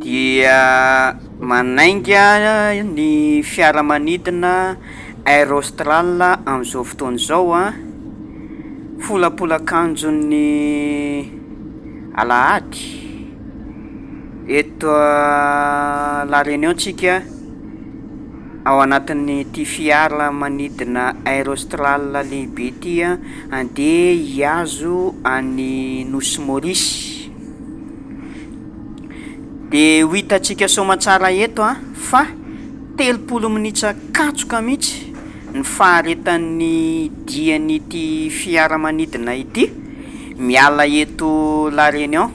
dia manainga ny fiaramanidina Air Austral amin'izao fotoana izao folapolakanjon'ny alahady eto La Réunion tsika ao anatin'ny ty fiara manidina Air Austral lehibe ty andeha hiazo any Nosy Maurice. De ho hitantsika soamantsara eto fa 30 minitra katsoka mihitsy ny faharetan'ny dian'ity fiara manidina ity miala eto La Réunion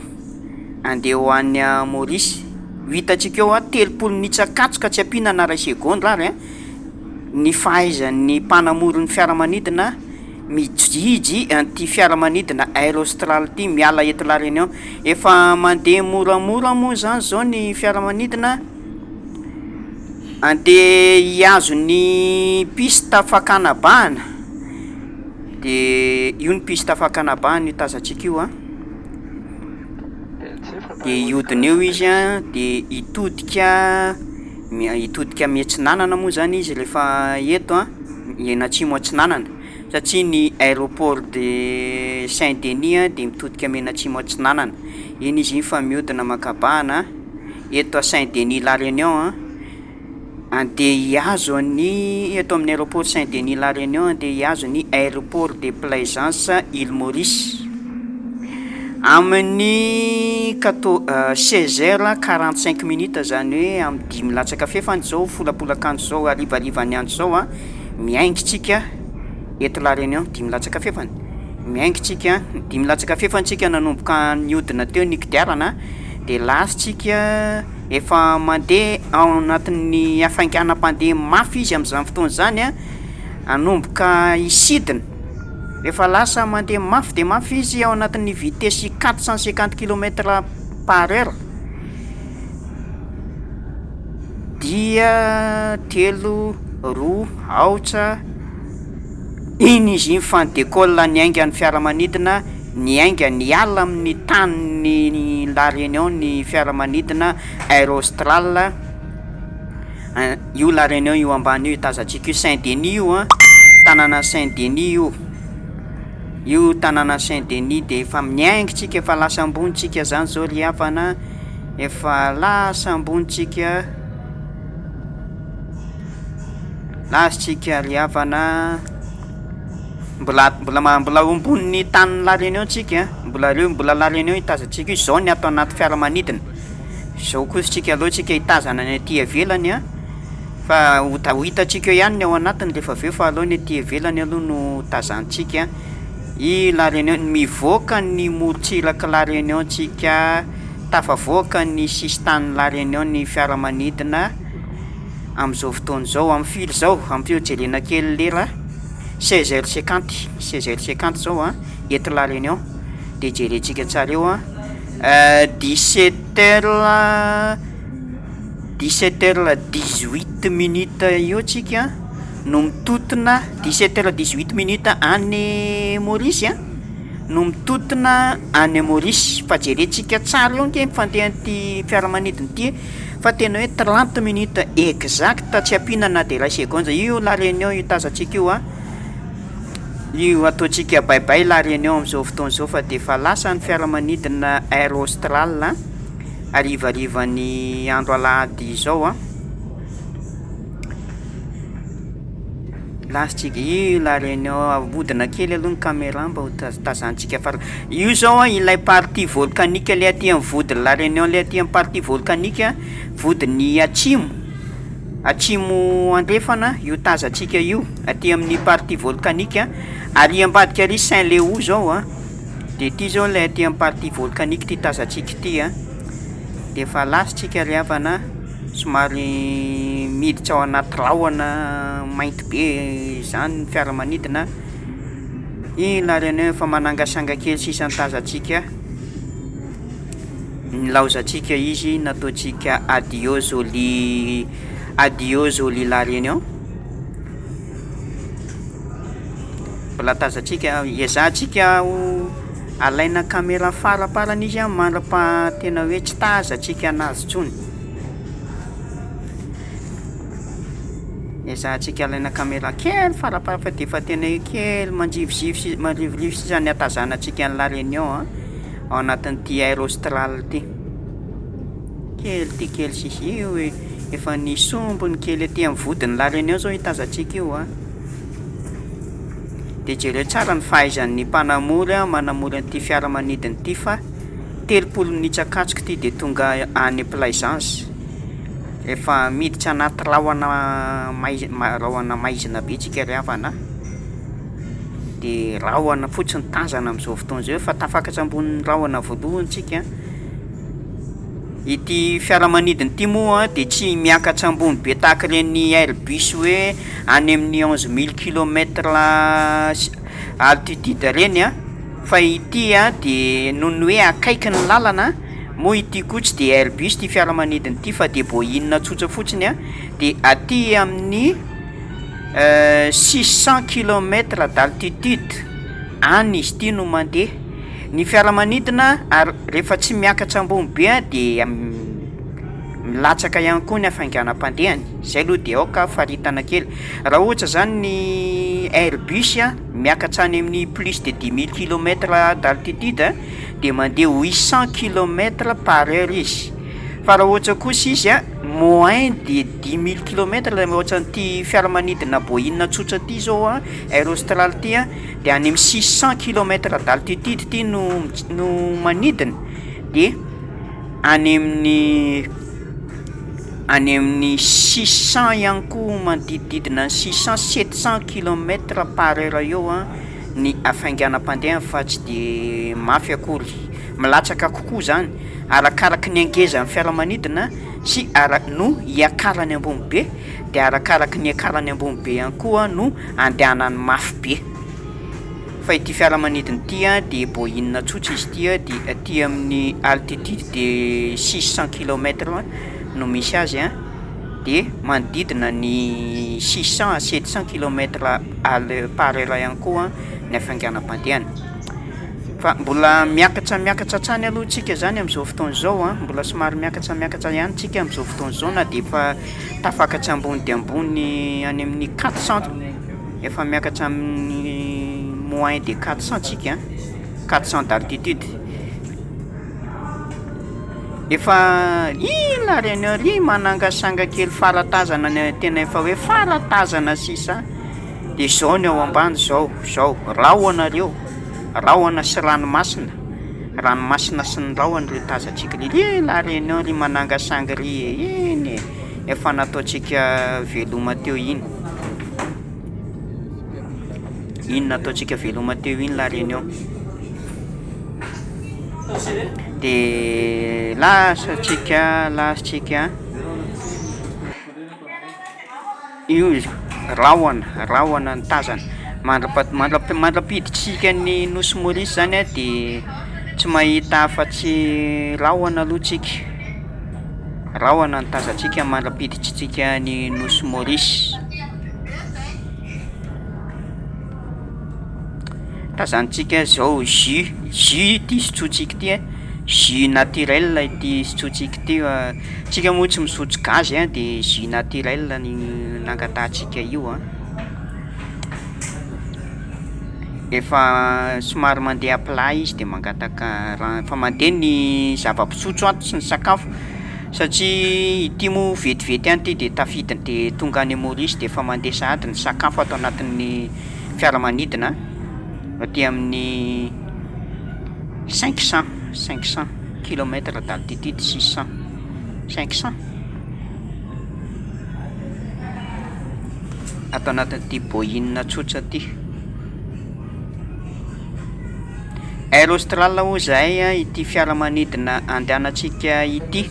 andeha ho any Maurice. Ho hitantsika eo 30 minitra katsoka tsy ampiana na ray segondy ary ny fahaizan'ny mpanamory ny fiaramanidina mijijy an'ity fiaramanidina Air Austral ty miala eto La Réunion. Efa mandeha moramora moa zany zao ny fiaramanidina andeha hiazo ny piste fakanabahana. De io ny piste fakanabahana tazantsika io de iodina eo izy de hitodika miantsinanana moa zany izy rehefa eto eny atsimo Antsinanana satria ny aéroport de Saint-Denis de mitodika menatsimo Antsinanana. Iny izy fa miodina makabahana eto Saint-Denis La Réunion andeha hiazo ny eto amin'ny aéroport Saint-Denis La Réunion andeha hiazo ny aéroport de Plaisance Île Maurice amin'ny 16h45 zany hoe amin'ny 10 latsaka fefany zao folapolakanjo zao arivariva ny andro zao miaingytsika eto La Réunion 10 latsaka fefany miaingytsika 10 latsaka fefantsika nanomboka niodina teo ny kodiarana de lasitsika efa mandeha ao anatin'ny hafainganam-pandeha mafy izy amin'izany fotoana zany anomboka isidina rehefa lasa mandeha mafy de mafy izy ao anatin'ny vitesy 450 km/h dia 3 roa aotra iny izy mifandécolle ny aingany fiaramanidina ny ainga ny ala amin'ny tany La Réunion ny fiaramanidina Air Austral io La Réunion io ambany io tazantsika io Saint-Denis io tanàna Saint-Denis io tanàna Saint-Denis de efa miaingytsika efa lasa ambonitsika zany zao ry havana efa lasa ambonitsika lasitsika ry havana mbola ambony tany La Réunion tsika mbola La Réunion hitazantsika io zao ny atao anaty fiaramanidina zao kositsika aloha tsika hitazana ny aty ivelany fa ho hitantsika eo ihany ny ao anatiny rehefa aveo fa aloha ny aty ivelany aloha no tazantsika i La Réunion mivoaka ny morontsiraka La Réunion tsika tafavoaka ny sistany La Réunion ny fiaramanidina amin'izao fotoana zao amin'ny fily zao ampio jerena kely lera 16h50 zao eto La Réunion de jerentsika tsara eo 17h18 eo tsika no mitotona 17h18 any Maurice no mitotona any Maurice fa jerentsika tsara eo nke mifandehan'ity fiaramanidina ty fa tena hoe 30 minutes exact tsy ampiana na de ray segonda io La Réunion io tazantsika io ataontsika baibay La Réunion amin'izao fotoana zao fa de efa lasa ny fiaramanidina Air Austral arivarivan'ny andro alahady zao lasitsika io La Réunion avodina kely aloha ny caméra mba ho tazantsika fara io zao ilay partie volcanique le aty amin'ny vodiny La Réunion le aty amin'ny partie volcanique vodiny atsimo andrefana io tazantsika io aty amin'ny partie volcanique ary ambadika ary Saint-Léo zao de ty zao le aty amin'ny partie volcanique ty tazantsika ty de efa lasitsika ry havana somary miditra ao anaty rahona mainty be zany ny fiaramanidina i La Réunion efa manangasanga kely sisa ny tazantsika nilaozantsika izy nataontsika adios joli La Réunion mbola tazantsika iazantsika alaina caméra faraparana izy a mandrapa tena hoe tsy tazatsika anazy tsony ezahantsika alaina caméra kely farapara fa de fa tena kely mandrivolivy sy zany atazanatsika ny la réunion a ao anatin'ity air austral ty kely sisy io hoe efa nisombony kely aty amin'ny vodiny la réunion zao hitazatsika io a de jereo tsara ny fahaizan'ny mpanamory a manamory an'ity fiaramanidiny ity fa 30 minitra akatsika ty de tonga any plaisance efa miditra anaty rahona maizina be tsika ry havana de rahona fotsiny tazana amin'izao fotoana zao fa tafakatra ambonin'ny rahona voalohany tsika ity fiaramanidiny ity moa de tsy miakatra ambony be tahaka reny airbus hoe any amin'ny 11000 km altitude reny a fa ity a de nohony hoe akaiky ny lalana moa ity koa tsy de airbus ty fiaramanidiny ity fa de boinina tsotra fotsiny a de aty amin'ny 600 km d'altitude any izy ity no mandeha ny fiaramanidina ary rehefa tsy miakatra ambony be a de milatsaka ihany koa ny afainganam-pandehany zay aloha de aoka faritana kely raha ohatra zany ny airbus a miakatra any amin'ny plus de 10000 km d'altitude de mandeha 800 km par heure izy fa raha ohatra kosa izy a moins de 10000 km raha ohatra n'ity fiaramanidina boinina tsotra ty zao a air austral ty a de any amin'ny 600 km d'altitude ty no manidina de any amin'ny 600 ihany koa manodidididina 600 700 km par heure eo a ny afainganam-pandeha fa tsy de mafy akory milatsaka kokoa zany arakaraky ny angezan'ny fiaramanidina sy no iakarany ambony be de arakaraky ny akarany ambony be ihany koa no andehanany mafy be fa ity fiaramanidiny ity a de boinina tsotra izy ity a de aty amin'ny altitude de 600 km no misy azy a de manodidina ny 600 à 700 km par heure ihany koa ny afainganam-pandehany fa mbola miakatra trany aloha tsika zany amin'izao fotoana zao a mbola somary miakatra ihany tsika amin'izao fotoana zao na de fa tafakatra ambony de ambony any amin'ny 400 efa miakatra amin'ny moins de 400 tsika 400 d'altitude efa la réunion ry manangasanga kely faratazana tena efa hoe faratazana sisa de zao ny ao ambany zao rahona sy ranomasina sy ny rahona ry tazatsika ry la réunion ry manangasanga ry eny efa nataotsika veloma teo iny nataotsika veloma teo iny la réunion de lasatsika io rahona ny tazana mandrapiditsika ny nosy Maurice zany a de tsy mahita afa-tsy rahona aloha tsika rahona ny tazatsika mandrapiditsika ny nosy Maurice tazantsika zao jus ty sotrotsika ty jus naturel ity sotrotsika ty tsika moa tsy misotro gazy a de jus naturel ny nangatahantsika io a efa somary mandeha plat izy de mangataka raha fa mandeha ny zava-pisotro ato sy ny sakafo satria ity moa vetivety any ty de tafidiny de tonga any Maurice de efa mandeha sahady ny sakafo ato anatin'ny fiaramanidina aty amin'ny 500 km d'altitude 500 ato anatin'ity boinina tsotra ty air austral ho zay ity fiaramanidina andehanantsika ity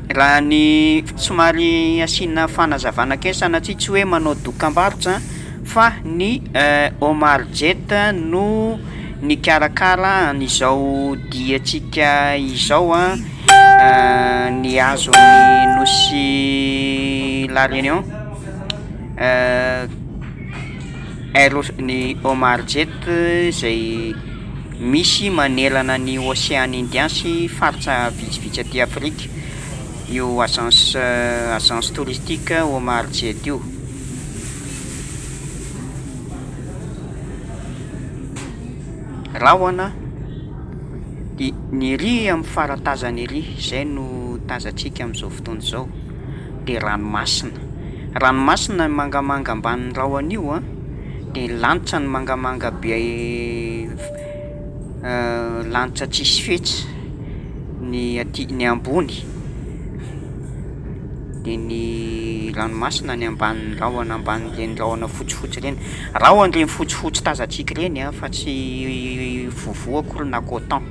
raha ny somary asiana fanazavana kely sanatria tsy hoe manao dokam-barotra fa ny Omar Jet no nikarakara an'izao diatsika izao ny azony nosy la réunion ny Omar Jet zay misy manelana ny océan Indien sy faritra vitsivitsy aty Afrika io agence touristique Omar Jet io. Rahona ny ry amin'ny faratazany ry zay no tazantsika amin'izao fotoana izao, de ranomasina mangamanga ambanin'ny rahona io a, de lanitra ny mangamanga be, lanitra tsisy fetsy ny ambony, de ny ranomasina ny ambanin'ny rahona, ambanin'ireny rahona fotsifotsy reny, rahon'ireny fotsifotsy tazantsika reny a, fa tsy vovo akory na coton.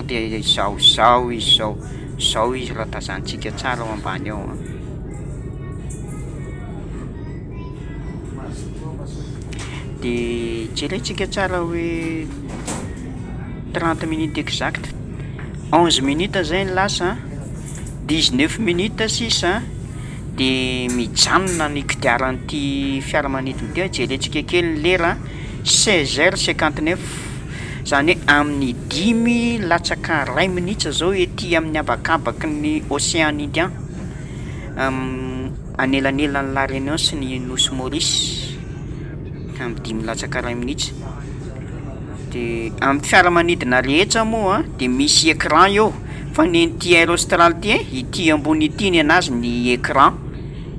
De zao izy raha tazantsika tsara ao ambany ao a. De jerentsika tsara hoe 30 minutes exact, 11 minutes zay ny lasa, 19 minutes sisa, de mijanona ny kodiaran'ity fiaramanidina ty, jerentsika kely ny lera 16h59, zany hoe amin'ny 5 latsaka 1 minitra zao ety amin'ny abakabaky ny océan Indien, anelanelan'ny La Réunion sy ny nosy Maurice, amin'ny 5 latsaka 1 minitra. De amin'ny fiaramanidina rehetra moa de misy écran eo, fa ny ity Air Austral ty ity ambony ity ny anazy ny écran,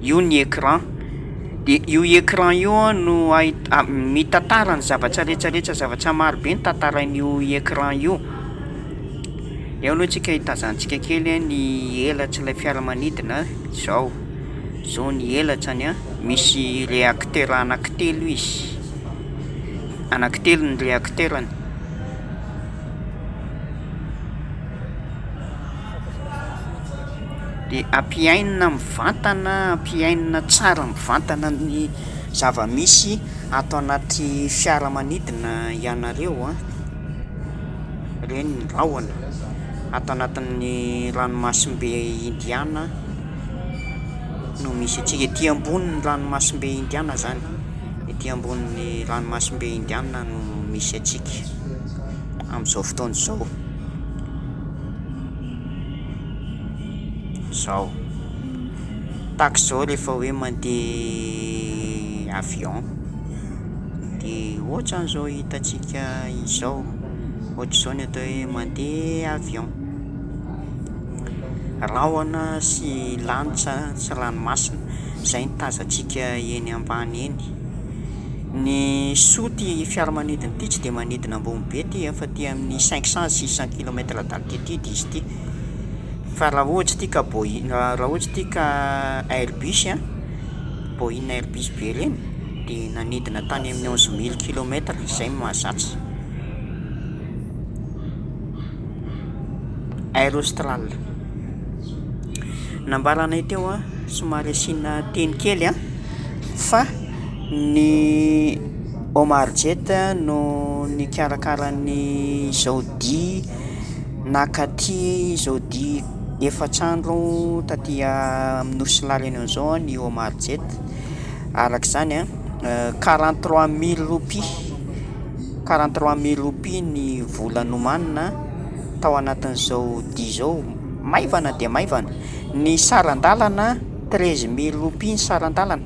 io ny écran. De io écran io no mitantara ny zavatra rehetrarehetra, zavatra marobe ny tantarain'io écran io. Eo aloha tsika hitazantsika kely ny helatr'ilay fiaramanidina, zao ny helatrany a, misy réacteur anankitelo izy, anankitelo ny réacteurany. De ampiainina mivantana, ampiainina tsara mivantana ny zava-misy ato anaty fiaramanidina ianareo a, reny ny rahona ato anatin'ny ranomasimbe Indiana no misy atsika ety ambonin'ny ranomasimbe Indiana zany, ety ambonin'ny ranomasimbe Indiana no misy atsika amin'izao fotoana izao. Zao tahaka zao rehefa hoe mandeha avion, de ohatran'izao hitantsika izao, ohatr'izao ny atao hoe mandeha avion, rahona sy lanitra sy ranomasina, zay ny tazantsika eny ambany eny. Ny soty fiaramanidina ity tsy de manidina ambony be ty, fa ty amin'ny 500-600 km d'altitude izy ty. Fa raha ohatra ity ka raha ohatra ity ka Airbus a, Boeing Airbus be reny, de nanidina tany amin'ny 11 000 km, zay mahazatra. Air Austral nambaranay teo a, somary asiana teny kely a, fa ny Omar Jet no nikarakaran'ny Saudi nakaty Saudi efatr'andro taty amin'ny nosy La Réunion zao ny Omar Jet, arak'izany a 43 000 roupies ny vola nomanina tao anatin'izao zao, maivana de maivana. Ny sarandalana 13 000 roupies ny sarandalana,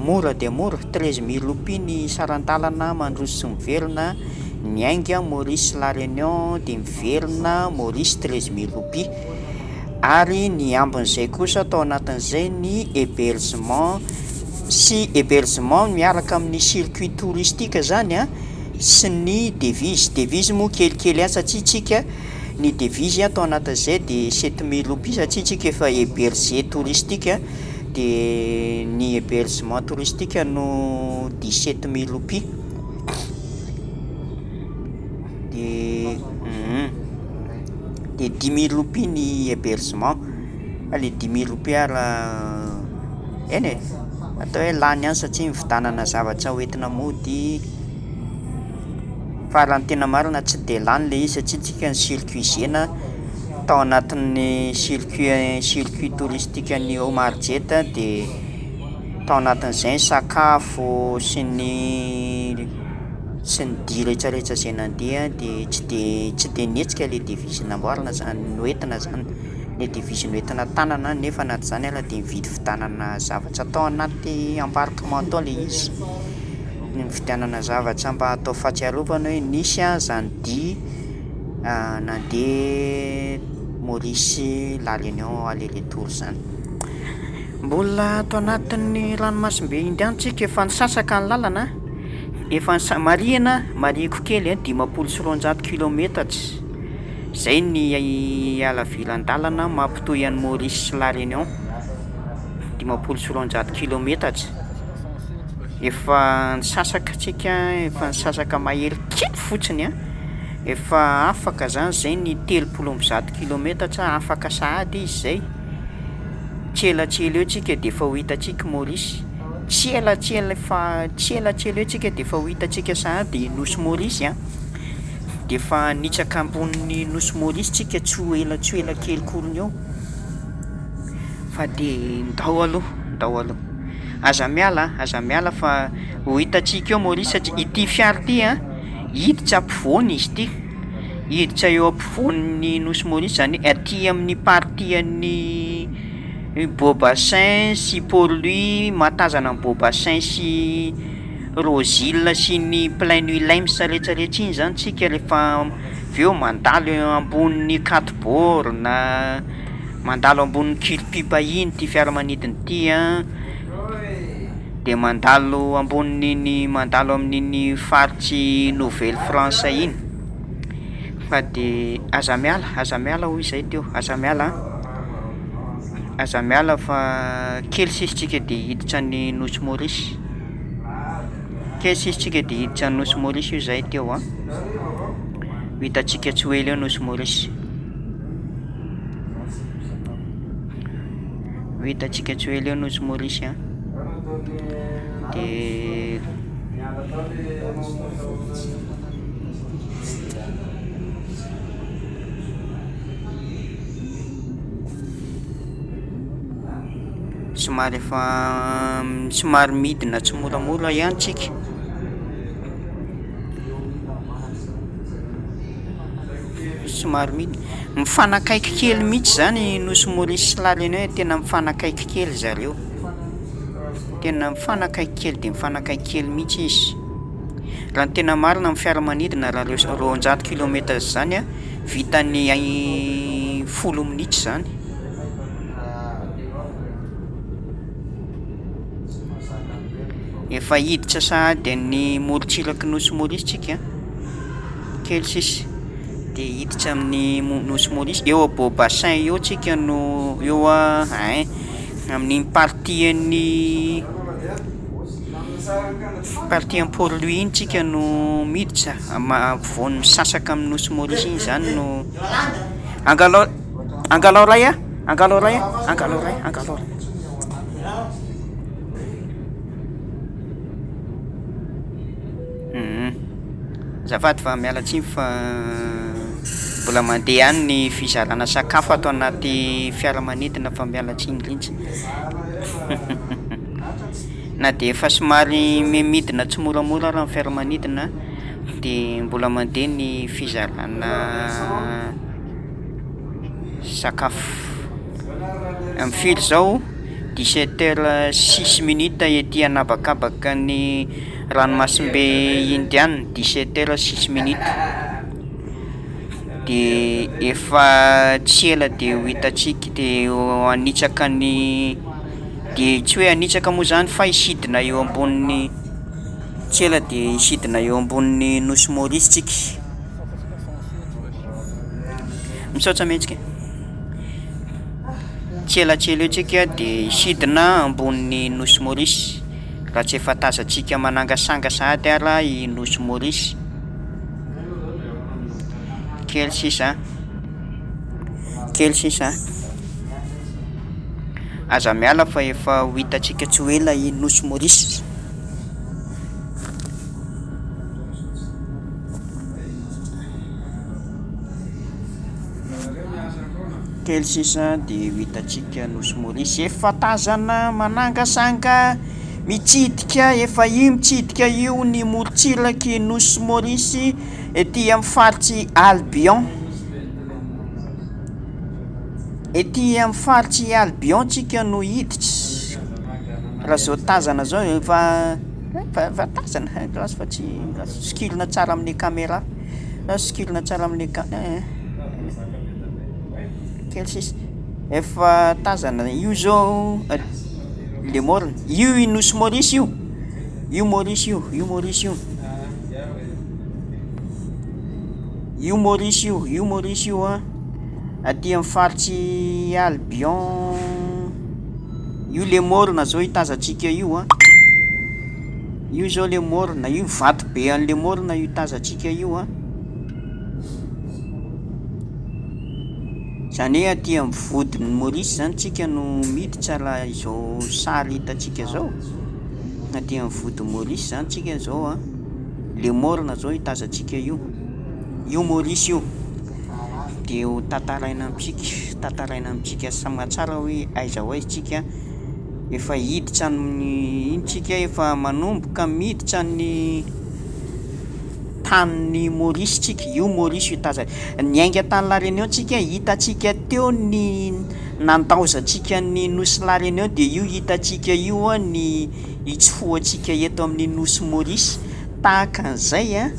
mora de mora, 13 000 roupies ny sarandalana mandroso sy miverina ny ainga Maurice La Réunion, de miverina Maurice 13 000 roupies. Ary ny ambin'izay kosa tao anatin'izay ny hébergement miaraka amin'ny circuit touristique zany a, sy ny devise moa kelikely a, satria tsika ny devise atao anatin'izay de 7 000 roupies, satria tsika efa héberger touristique, de ny hébergement touristique no 17 000 roupies. De 10 000 roupies ny hébergement, le 10 000 roupies raha eny atao hoe lany any, satria mividanana zavatra hoentina mody, fa raha ny tena marina tsy de lany le izy, satria tsika ny circuit zena tao anatin'ny circuit touristique ny Omar Jet, de tao anatin'izay sakafo sy ny sy ny dia rehetrarehetra zay nandeha dia tsy de nietsika le devizy namboarina zany noentina zany, le devizy noentina tanana nefa anaty zany ala dia mividy fidanana zavatra atao anaty embarquement tao le izy, ny fidanana zavatra mba atao fahatsiarovana hoe nisy zany dia nandeha Maurice la Réunion aller retour zany. Mbola ato anatin'ny ranomasimbe indiantsika efa nisasaka ny lalana, efa mariako kely 500 kilometatra zay ny alavilan-dalana mampitohy an'ny Maurice la Réunion, 500 kilometatra efa nisasaka tsika, efa nisasaka mahery kely fotsiny efa afaka zany zay ny 300 kilometatra afaka sahady izy zay, tselatsela eo tsika de efa ho hitantsika Maurice, tselatsela eo tsika de efa ho hitantsika sahady nosy Maurice de efa nitsaka ambonin'ny nosy Maurice tsika tsy ho ela kely korony eo fa de ndao aloha aza miala fa ho hitantsika eo Maurice satria ity fiara ty hiditra ampovoany izy ty, hiditra eo ampovoan'ny nosy Maurice zany aty amin'ny partian'ny Beau-Bassin sy Port-Louis matazana ny Beau-Bassin sy Rosyl sy ny Plaine Wilhelms rehetrarehetra iny zany tsika rehefa aveo mandalo ambon'ny Catebord na mandalo ambon'ny Culpipa iny ty fiaramanidiny ty de mandalo amin'iny faritsy Nouvelle-France iny fa de aza miala hoy izay teo, aza miala fa kely sisitsika de hiditra ny nosy Maurice, io zay teo hitantsika tsy ho ela eo nosy Maurice, de somary midina tsy moramora ihany tsika, somary midina mifanakaiky kely mihitsy zany nosy Maurice la Réunion, tena mifanakaiky kely zareo, tena mifanakaiky kely mihitsy izy raha ny tena marina amin'ny fiaramanidina raha 200 kilometatra zany vitany 10 minitra zany. Efa hiditra sahady ny morontsiraky nosy Maurice tsika kely sisy de hiditra amin'ny nosy Maurice eo a Beau-Bassin eo tsika no eo amin'ny partian'ny Port-Louis iny tsika no miditra voany misasaka amin'ny nosy Maurice iny zany no angalao ray zafady fa miala tsiny fa mbola mandeha any ny fizarana sakafo ato anaty fiaramanidina fa miala tsiny lintsy na de efa somary midina tsy moramora raha ny fiaramanidina de mbola mandeha ny fizarana sakafo amin'ny firy zao 17h06 ety anabakabaka ny ranomasimbe indiana, 17h06 de efa tsy ela de ho hitantsika de anitsaka ny de tsy hoe anitsaka moa zany fa isidina eo ambonin'ny tsy ela de isidina eo ambonin'ny nosy Maurice tsika, misaotra mihetsika tsy ela eo tsika de isidina ambonin'ny nosy Maurice raha tsy efa tazantsika manangasanga sahady ara i nosy Maurice kely sisa aza miala fa efa ho hitantsika tsy ho ela i nosy Maurice. Kely sisa de ho hitantsika nosy Maurice efa tazana manangasanga mitsidika efa io mitsidika io ny morotsilaky nosy Maurice ety amin'ny faritsy Albion, ety amin'ny faritsy Albion tsika no hiditra raha zao tazana zao efa tazana lasa fa tsy sikilina tsara amin'ny caméra, lasa sikilina tsara amin'ny kely sisy efa tazana io zao le morina io nosy Maurice io Maurice io Maurice io Maurice io aty amin'ny faritsy Albion io le morina zao hitazantsika io io zao le morina io vato be an'le morina io hitazantsika io zany hoe aty amin'ny vodin'ny Maurice zany tsika no miditra raha izao sary hitantsika zao, aty amin'ny vodin'ny Maurice zany tsika zao le morina zao hitazantsika io Maurice io de ho tantaraina amintsika samy tsara hoe aiza ho aiza tsika efa hiditra amin'ny iny tsika efa manomboka miditra ny tanin'ny Maurice tsika io Maurice io tazana ny ainga tany La Réunion tsika hitantsika teo ny nandaozantsika ny nosy La Réunion de io hitantsika io ny itsofoantsika eto amin'ny nosy Maurice tahaka an'izay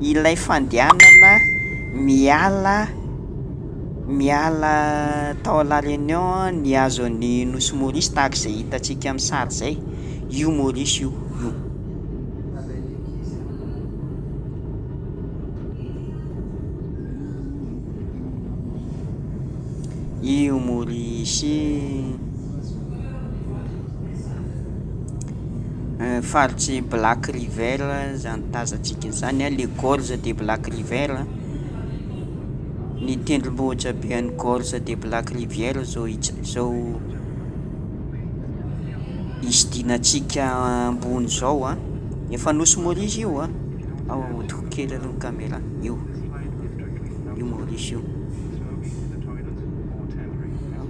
ilay fandehanana miala tao La Réunion ny azo ny nosy Maurice tahaka izay hitantsika amin'ny sary zay io Maurice io Maurice faritsy Black River zany tazantsika zany le gorge de Black River, ny tendrombohitra be an'ny gorge de Black River zao isidinantsika ambony zao efa nosy Maurice io ahodiko kely aloha ny caméra io Maurice io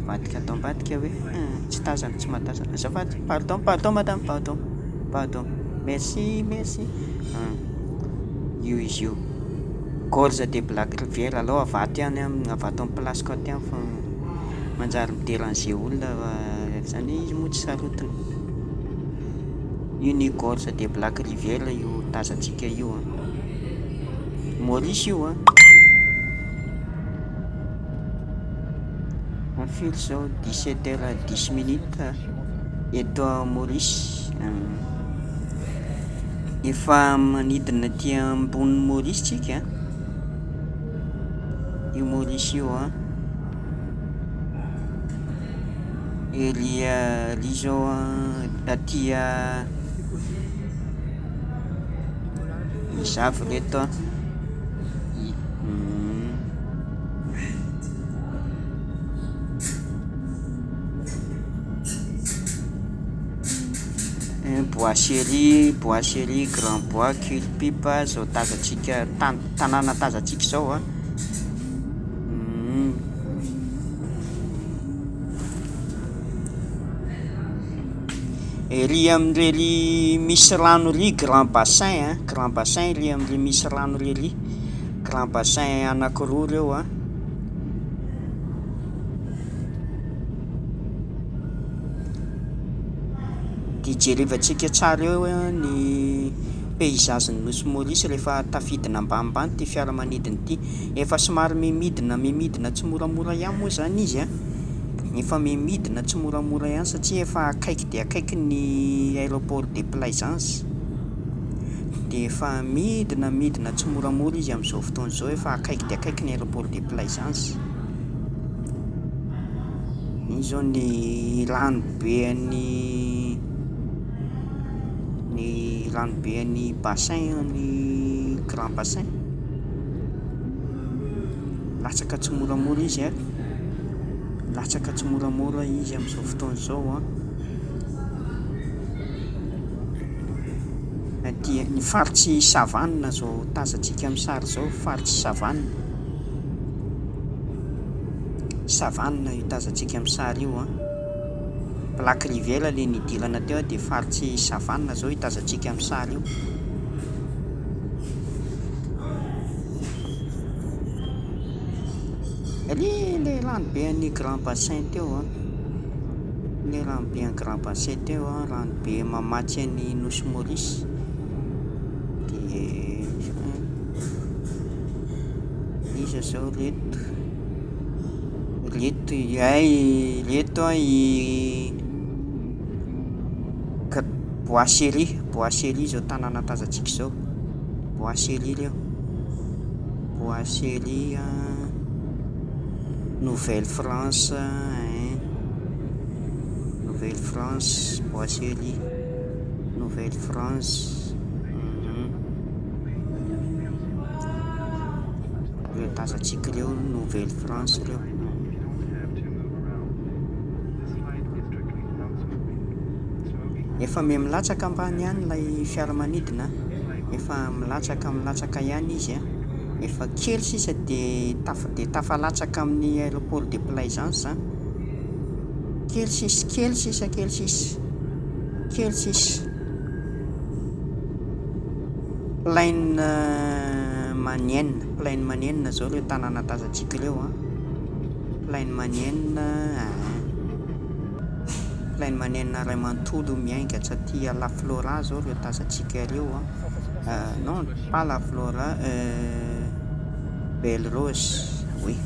vadika atao ambadika hoe tsy tazana tsy mahatazana azafady pardon madame pardon merci io izy io gorge de Black River aloha avato amin'ny plasiko aty any fa manjary midéranger olona zany izy moa tsy sarotiny io ny gorge de Black River io tazantsika io Maurice io filo zao 17h10 eto Maurice efa manidina aty ambony Maurice tsika io Maurice io ery zao aty izavo reto Boiserie, Grand Bois, Culpipa zao tazantsika tanàna tazantsika zao ery amin'rery misy rano ry Grand Bassin ery amin'le misy rano rery Grand Bassin anankiroa reo de jerevantsika tsara eo ny paysagen'ny nosy Maurice rehefa tafidina ambanimbany ty fiaramanidina ty efa somary mimidina tsy moramora ihany moa zany izy efa mimidina tsy moramora ihany satria efa akaiky de akaiky ny aéroport de Plaisance de efa midina tsy moramora izy amin'izao fotoana zao efa akaiky de akaiky ny aéroport de Plaisance iny zao ny ranobe ny bassin ny Grand Bassin latsaka tsy moramora izy amin'izao fotoana zao aty ny faritsy Savane zao tazantsika amin'ny sary zao faritsy Savane io tazantsika amin'ny sary io plaque rivière le nidirana teo dia faritsy savanna zao hitazantsika amin'ny sary io. Le ranobe an'ny Grand Bassin teo le ranobe an'ny Grand Bassin teo ranobe mamatsy an'ny Nosy Maurice dia iza zao reto i Boisserie zao tanàna tazantsika zao. Boisserie Nouvelle-France Boisserie Nouvelle-France reo tazantsika reo Nouvelle-France reo. Efa milatsaka ambany ihany ilay fiaramanidina, efa milatsaka ihany izy efa kely sisa dia tafalatsaka amin'ny aéroport de Plaisance kely sisa plaine manienne zao reo tanàna tazantsika reo plaine manienne ray manontolo miainga satria La Flora zao reo tazantsika reo non pas La Flora, Belle Rose, oui.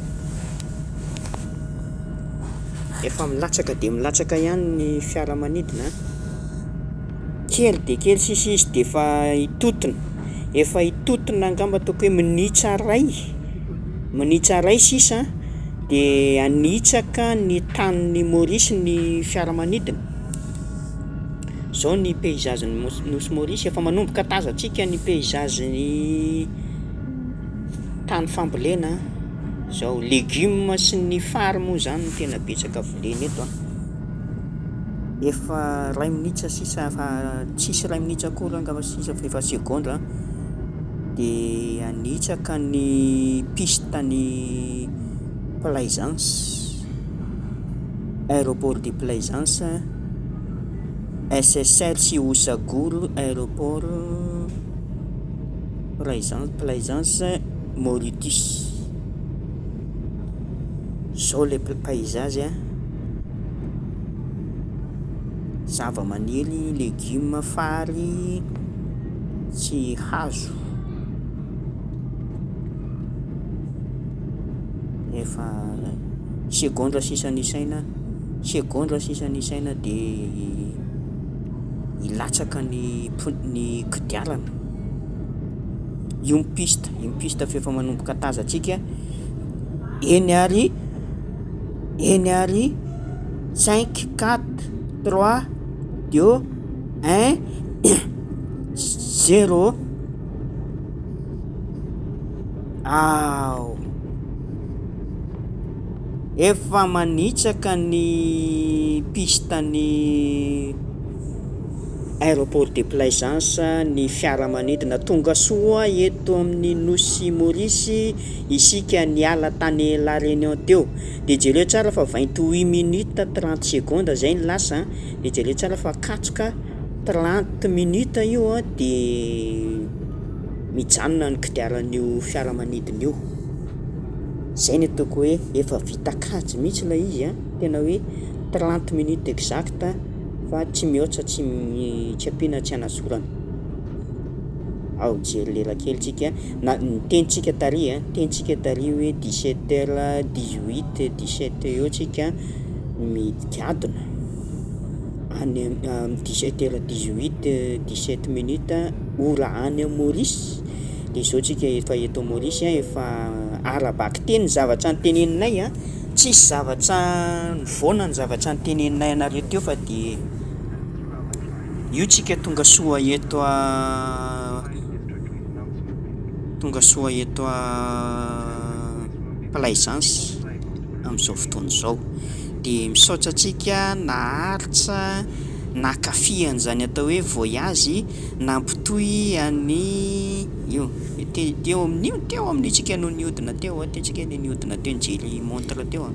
Efa milatsaka dia milatsaka ihany ny fiaramanidina, kely dia kely sisa izy dia efa hitotona angamba ataoko hoe minitra ray sisa dia anitsaka ny tanin'ny Maurice ny fiaramanidina. Zao ny paysagen'ny Nosy Maurice efa manomboka tazantsika ny paysagen'ny tany fambolena zao légumes sy ny fary moa zany no tena betsaka volena eto efa ray minitra sisa tsisy ray minitra akory angamba sisa efa seconde dia anitsaka ny piste ny Plaisance, aéroport de Plaisance, SSR sy Osagolo aéroport Plaisance Mauritius. Zao le paysage zava-maniry, légumes, fary sy hazo. Efa seconde sisa nisaina dia ilatsaka ny kodiarana. Io piste efa manomboka tazantsika eny ary 5 4 3 2 1 0 efa manitsaka ny piste ny aéroport de Plaisance ny fiaramanidina tonga soa eto amin'ny Nosy Maurice isika niala tany La Réunion teo. Dia jereo tsara fa 28 minutes 30 secondes zay ny lasa dia jereo tsara fa katsoka 30 minutes io dia mijanona ny kodiaran'io fiaramanidina io. Zay ny ataoko hoe efa vita kajy mihitsy ilay izy tena hoe 30 minutes exact fa tsy mihoatra tsy ampiana tsy hanasorana. Ao jery lera kely tsika na tentsika tary hoe 17h18 17 eo tsika mikadona any 17h18 17 minutes ora any Maurice. Dia izao tsika efa eto Maurice efa arabaky teny zavatra nyteneninay tsisy zavatra nivoana ny zavatra nyteneninay anareo teo fa dia io tsika tonga soa eto Plaisance amin'izao fotoana izao. Dia misaotra antsika naharitra nakafy an'izany atao hoe voyage nampitohy any teo amin'ny tsika no niodina teo tsika niodina teo nijery montre teo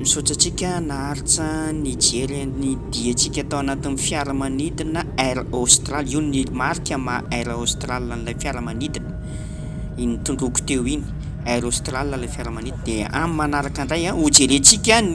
misaotra antsika naharitra nijery ny diantsika tao anatin'ny fiaramanidina Air Austral. Io ny marika maha Air Austral n'ilay fiaramanidina iny tondroko teo iny, Air Austral ilay fiaramanidina. Dia amin'ny manaraka indray ho jerentsika ny